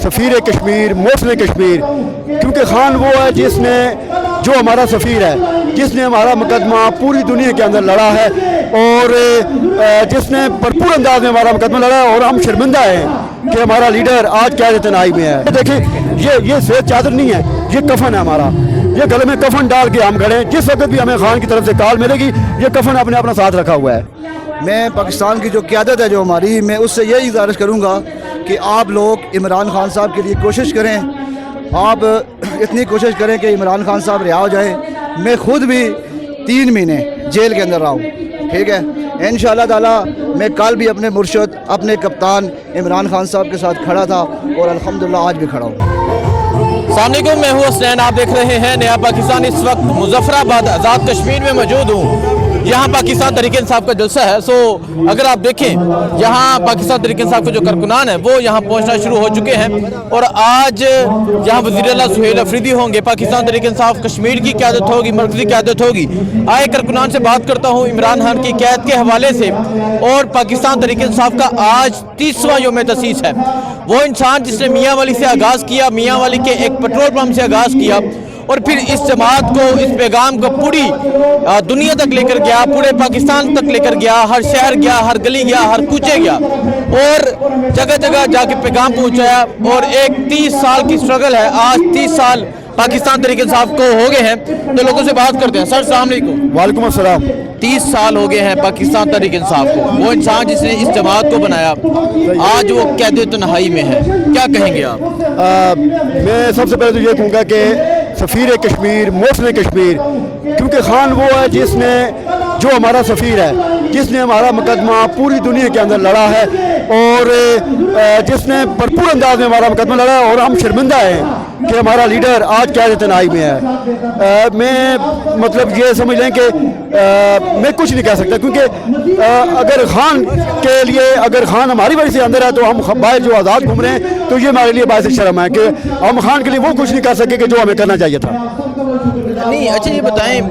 सफ़ीर कश्मीर, मौसम कश्मीर, क्योंकि खान वो है जिसने जो हमारा सफ़ीर है, जिसने हमारा मुकदमा पूरी दुनिया के अंदर लड़ा है और जिसने भरपूर अंदाज में हमारा मुकदमा लड़ा है। और हम शर्मिंदा हैं कि हमारा लीडर आज क़यादत तन्हाई में है। देखिए ये सफ़ेद चादर नहीं है, ये कफन है हमारा। ये गले में कफन डाल के हम खड़े हैं। जिस वक्त भी हमें खान की तरफ से कॉल मिलेगी, ये कफन अपने अपना साथ रखा हुआ है। मैं पाकिस्तान की जो क़यादत है जो हमारी, मैं उससे यही गुजारिश करूँगा कि आप लोग इमरान खान साहब के लिए कोशिश करें। आप इतनी कोशिश करें कि इमरान खान साहब रिहा हो जाएं। मैं खुद भी 3 महीने जेल के अंदर रहा हूँ, ठीक है। इंशाअल्लाह ताला मैं कल भी अपने मुर्शद, अपने कप्तान इमरान खान साहब के साथ खड़ा था और अल्हम्दुलिल्लाह आज भी खड़ा हूँ। अस्सलाम वालेकुम, मैं हूँ हसनैन। आप देख रहे हैं नया पाकिस्तान। इस वक्त मुजफ्फराबाद आज़ाद कश्मीर में मौजूद हूँ। यहाँ पाकिस्तान तहरीक इंसाफ का जलसा है। सो अगर आप देखें, यहाँ पाकिस्तान तहरीक इंसाफ के जो कारकुनान हैं वो यहाँ पहुँचना शुरू हो चुके हैं और आज यहाँ वज़ीर आला सुहेल अफरीदी होंगे। पाकिस्तान तहरीक इंसाफ कश्मीर की क़यादत होगी, मरकज़ी क़यादत होगी। आए कारकुनान से बात करता हूँ इमरान खान की क़ैद के हवाले से। और पाकिस्तान तहरीक इंसाफ का आज 30वां यौम तसीस है। वो इंसान जिसने मियाँ वाली से आगाज़ किया, मियाँ वाली के एक पेट्रोल पंप से आगाज़ किया और फिर इस जमात को, इस पैगाम को पूरी दुनिया तक लेकर गया, पूरे पाकिस्तान तक लेकर गया, हर शहर गया, हर गली गया, हर कूचे गया और जगह जगह जाके पैगाम पहुंचाया। और एक 30 साल की स्ट्रगल है। आज 30 साल पाकिस्तान तहरीक इंसाफ को हो गए हैं। तो लोगों से बात करते हैं। सर अस्सलाम वालेकुम। वालेकुम अस्सलाम। 30 साल हो गए हैं पाकिस्तान तहरीक इंसाफ को। वो इंसान जिसने इस जमात को बनाया आज वो क़यादत तन्हाई में है, क्या कहेंगे आप? मैं सबसे पहले तो ये कहूँगा कि सफ़ीर कश्मीर, मौसम कश्मीर, क्योंकि खान वो है जिसने जो हमारा सफ़ीर है, जिसने हमारा मुकदमा पूरी दुनिया के अंदर लड़ा है और जिसने भरपूर अंदाज में हमारा मुकदमा लड़ा है। और हम शर्मिंदा हैं कि हमारा लीडर आज क़यादत तन्हाई में है। मैं मतलब ये समझ लें कि मैं कुछ नहीं कह सकता, क्योंकि अगर खान के लिए, अगर खान हमारी वजह से अंदर है तो हम बाहर जो आज़ाद घूम रहे हैं, तो ये हमारे लिए बायस शर्म है कि हम खान के लिए वो कुछ नहीं कर सके कि जो हमें करना चाहिए था। नहीं, अच्छा ये बताएं,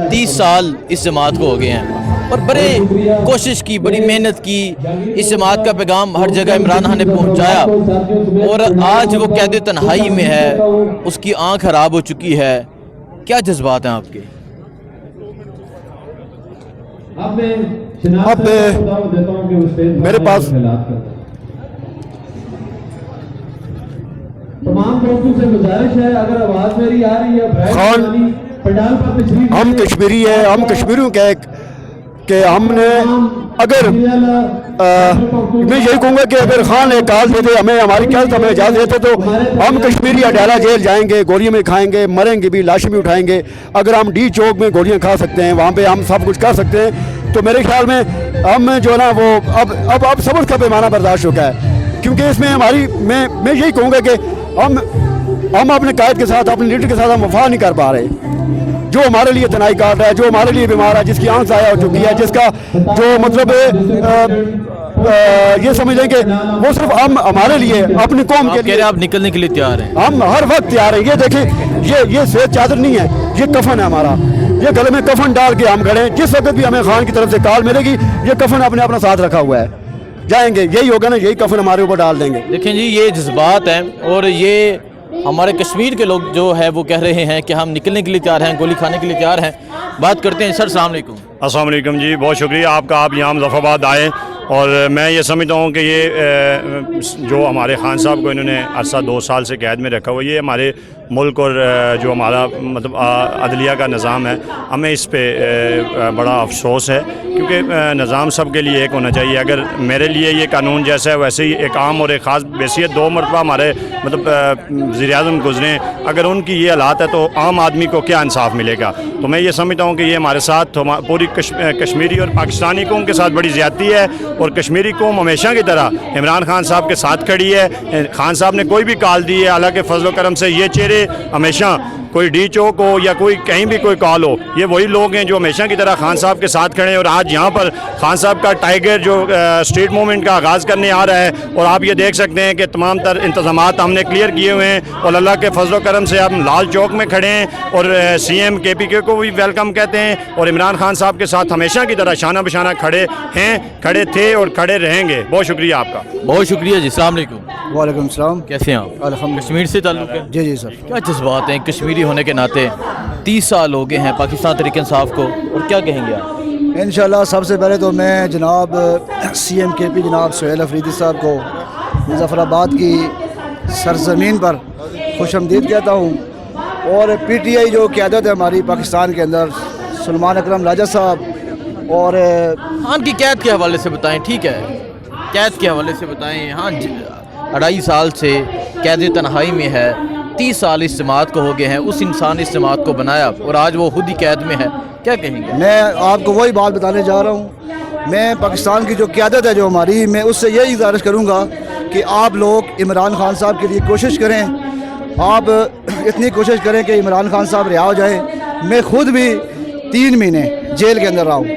30 साल इस जमात को हो गए हैं और बड़े कोशिश की, बड़ी मेहनत की, इस जमात का पैगाम हर जगह इमरान खान ने पहुंचाया और आज वो क़यादत तन्हाई में है, उसकी आँख खराब हो चुकी है। क्या जज्बात हैं आपके? अब मेरे पास तमाम दोस्तों से गुजारिश है, अगर आवाज मेरी आ रही है, खान हम कश्मीरी है, हम कश्मीरियों के हमने अगर मैं यही कहूँगा कि अगर खान एक कॉल देते हमें, हमारी क़यादत हमें इजाज़त देते तो हम कश्मीरी अडाला जेल जाएंगे, गोलियाँ में खाएंगे, मरेंगे भी, लाशें भी उठाएंगे। अगर हम डी चौक में गोलियाँ खा सकते हैं, वहाँ पे हम सब कुछ कर सकते हैं, तो मेरे ख्याल में हम जो ना वो अब सब्र का पैमाना बर्दाश्त हो गया है। क्योंकि इसमें हमारी मैं यही कहूँगा कि हम अपने कायद के साथ, अपने लीडर के साथ हम वफा नहीं कर पा रहे। जो हमारे लिए तनाई काट रहा है, जो हमारे लिए बीमार है, जिसकी आंख ज़ाया हो चुकी है, जिसका जो मतलब ये समझ लें कि वो सिर्फ हम हमारे लिए, अपनी कौम के लिए आप निकलने के लिए तैयार हैं? हम हर वक्त तैयार हैं। ये देखें, ये सफ़ेद चादर नहीं है, ये कफन है हमारा। ये गले में कफन डाल के हम खड़े हैं। जिस वक्त भी हमें खान की तरफ से कॉल मिलेगी, ये कफन अपने अपना साथ रखा हुआ है। जाएंगे, यही होगा ना, यही कफन हमारे ऊपर डाल देंगे। देखें जी, ये जज्बात हैं और ये हमारे कश्मीर के लोग जो है वो कह रहे हैं कि हम निकलने के लिए तैयार हैं, गोली खाने के लिए तैयार हैं। बात करते हैं। सर अस्सलाम वालेकुम। अस्सलाम वालेकुम जी, बहुत शुक्रिया आपका, आप यहाँ मुजफ्फराबाद आए। और मैं ये समझता हूँ कि ये जो हमारे खान साहब को इन्होंने अरसा 2 साल से कैद में रखा हुआ, ये हमारे मुल्क और जो हमारा मतलब अदलिया का निज़ाम है, हमें इस पे बड़ा अफसोस है। क्योंकि निज़ाम सब के लिए एक होना चाहिए। अगर मेरे लिए ये कानून जैसा है वैसे ही एक आम और एक ख़ास बैसियत 2 मरतबा हमारे मतलब वज़ीर-ए-आज़म गुज़रे, अगर उनकी ये हालात है तो आम आदमी को क्या इंसाफ मिलेगा। तो मैं ये समझता हूँ कि ये हमारे साथ पूरी कश्मीरी और पाकिस्तानी कौम के साथ बड़ी ज़्यादती है और कश्मीरी कौम हमेशा की तरह इमरान खान साहब के साथ खड़ी है। खान साहब ने कोई भी कॉल दी है, हालांकि फजल करम से ये चेहरे हमेशा कोई डी चौक हो या कोई कहीं भी कोई कॉल हो, ये वही लोग हैं जो हमेशा की तरह खान साहब के साथ खड़े हैं। और आज यहाँ पर खान साहब का टाइगर जो स्ट्रीट मूवमेंट का आगाज़ करने आ रहा है, और आप ये देख सकते हैं कि तमाम तर इंतज़ामात हमने क्लियर किए हुए हैं और अल्लाह के फजल करम से हम लाल चौक में खड़े हैं और CM KPK को भी वेलकम कहते हैं और इमरान खान साहब के साथ हमेशा की तरह शाना बशाना खड़े हैं, खड़े थे और खड़े रहेंगे। बहुत शुक्रिया आपका। बहुत शुक्रिया जी। अस्सलाम वालेकुम। वालेकुम सलाम। कैसे हैं आप? अल्हम्दुलिल्लाह। कश्मीर से ताल्लुक़ है? जी जी सर। क्या जज्बात हैं कश्मीरी होने के नाते? 30 साल हो गए हैं पाकिस्तान तहरीक इंसाफ को, और क्या कहेंगे आप? इंशाल्लाह सबसे पहले तो मैं जनाब CM KP जनाब सुहेल अफरीदी साहब को मुजफ्फराबाद की सरजमीन पर खुशमदीद कहता हूँ। और PTI जो क़यादत है हमारी पाकिस्तान के अंदर, सलमान अकरम राजा साहब और खान की कैद के हवाले से बताएं। ठीक है, कैद के हवाले से बताएं। हाँ, 2.5 साल से कैद तन्हाई में है, 30 साल इस जमात को हो गए हैं। उस इंसान इस जमात को बनाया और आज वो खुद ही कैद में है, क्या कहेंगे? मैं आपको वही बात बताने जा रहा हूँ। मैं पाकिस्तान की जो क़यादत है जो हमारी, मैं उससे यही गुजारिश करूँगा कि आप लोग इमरान खान साहब के लिए कोशिश करें। आप इतनी कोशिश करें कि इमरान खान साहब रिहा हो जाए। मैं खुद भी 3 महीने जेल के अंदर रहा हूँ,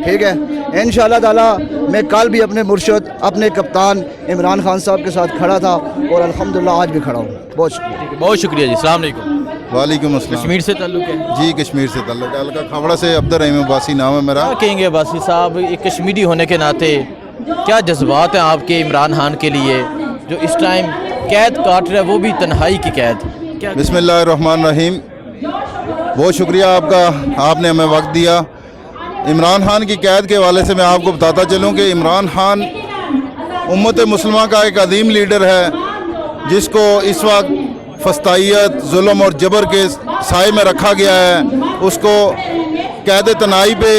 ठीक है। इंशाअल्लाह ताला मैं कल भी अपने मुर्शद, अपने कप्तान इमरान खान साहब के साथ खड़ा था और अल्हम्दुलिल्लाह आज भी खड़ा हूँ। बहुत शुक्रिया। बहुत शुक्रिया जी। अस्सलाम वालेकुम। वालेकुम अस्सलाम। कश्मीर से ताल्लुक़ है? जी कश्मीर से ताल्लुक़ है, हल्का खबड़ा से अब्दुल रहीम अब्बासी नाम है मेरा। क्या कहेंगे अब्बासी साहब, एक कश्मीरी होने के नाते क्या जज्बात हैं आपके इमरान खान के लिए जो इस टाइम कैद काट रहा है, वो भी तन्हाई की कैद? क्या बिस्मिल्लाहिर्रहमानिर्रहीम। बहुत शुक्रिया आपका, आपने हमें वक्त दिया। इमरान खान की कैद के हवाले से मैं आपको बताता चलूँ कि इमरान खान उम्मत मुस्लिमा का एक अजीम लीडर है जिसको इस वक्त फस्तायत, जुल्म और जबर के साए में रखा गया है। उसको कैद तनाई पे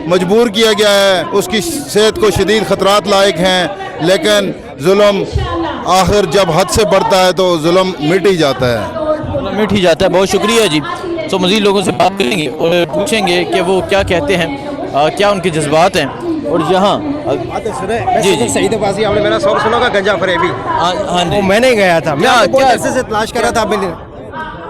मजबूर किया गया है। उसकी सेहत को शदीद ख़तरात लायक हैं, लेकिन जुल्म आखिर जब हद से बढ़ता है तो जुल्म मिट ही जाता है। मिट ही जाता है। बहुत शुक्रिया जी। तो मज़ीद लोगों से बात करेंगे और पूछेंगे कि वो क्या कहते हैं, क्या उनके जज्बात हैं। और यहाँ जी जी सईद अब्बासी, आपने मेरा सॉन्ग सुना होगा गंजा फरेबी? हाँ जी, मैंने गया था, क्या क्या से तलाश कर रहा था। मैंने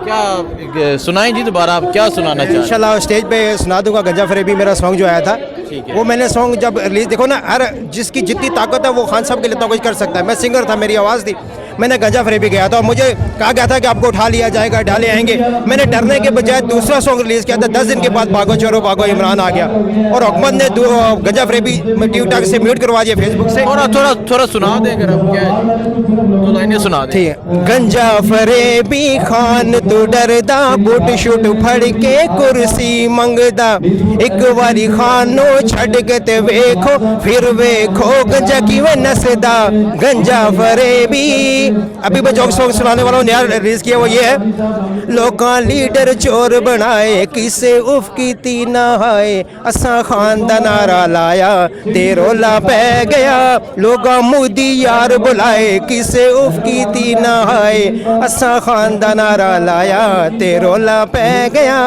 क्या सुनाएं जी दोबारा, आप क्या सुनाना चाहते हैं? इंशाल्लाह स्टेज पे सुना दूंगा। गंजा फरेबी मेरा सॉन्ग जो आया था, ठीक है। वो मैंने सॉन्ग जब रिलीज, देखो ना, हर जिसकी जितनी ताकत है वो खान साहब के लिए कुछ कर सकता है। मैं सिंगर था, मेरी आवाज़ थी। मैंने गंजा फरेबी गया था और मुझे कहा गया था कि आपको उठा लिया जाएगा, डाले आएंगे। मैंने डरने के बजाय दूसरा सॉन्ग रिलीज़ किया था। 10 दिन के बाद भागो चोरो भागो इमरान आ गया और हुकूमत ने गंजा फरेबी टिकटॉक से म्यूट करवा दिया, फेसबुक से। थोड़ा सुना दें अगर आप, क्या 2 लाइनें सुना दें। ठीक है। गंजा फरेबी खान तू डरदा, बुट शुट फड़ के कुर्सी मंगदा। एक बारी खानो छड़ के ते वेखो, फिर वेखो गंजा किवें नसदा। गंजा फरेबी अभी मैं जो सॉन्ग सुनाने वाला हूँ नया रिलीज किया वो ये है। लोकां लीडर चोर बनाए, किसे उफ कीती ना हाय। असा खान दा नारा लाया ते रोला पै गया। लोगां मोदी यार बुलाए, किसे उफ कीती ना हाय। असा खान दा नारा लाया ते रोला पै गया।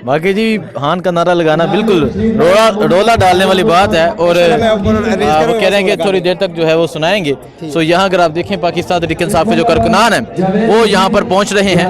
बाकी जी खान का नारा लगाना बिल्कुल रोला डालने वाली बात है। और वो कह रहे हैं कि थोड़ी देर तक जो है वो सुनाएंगे। सो यहाँ अगर आप देखें पाकिस्तान तहरीक इंसाफ के जो कारकुनान हैं वो यहाँ पर पहुँच रहे हैं।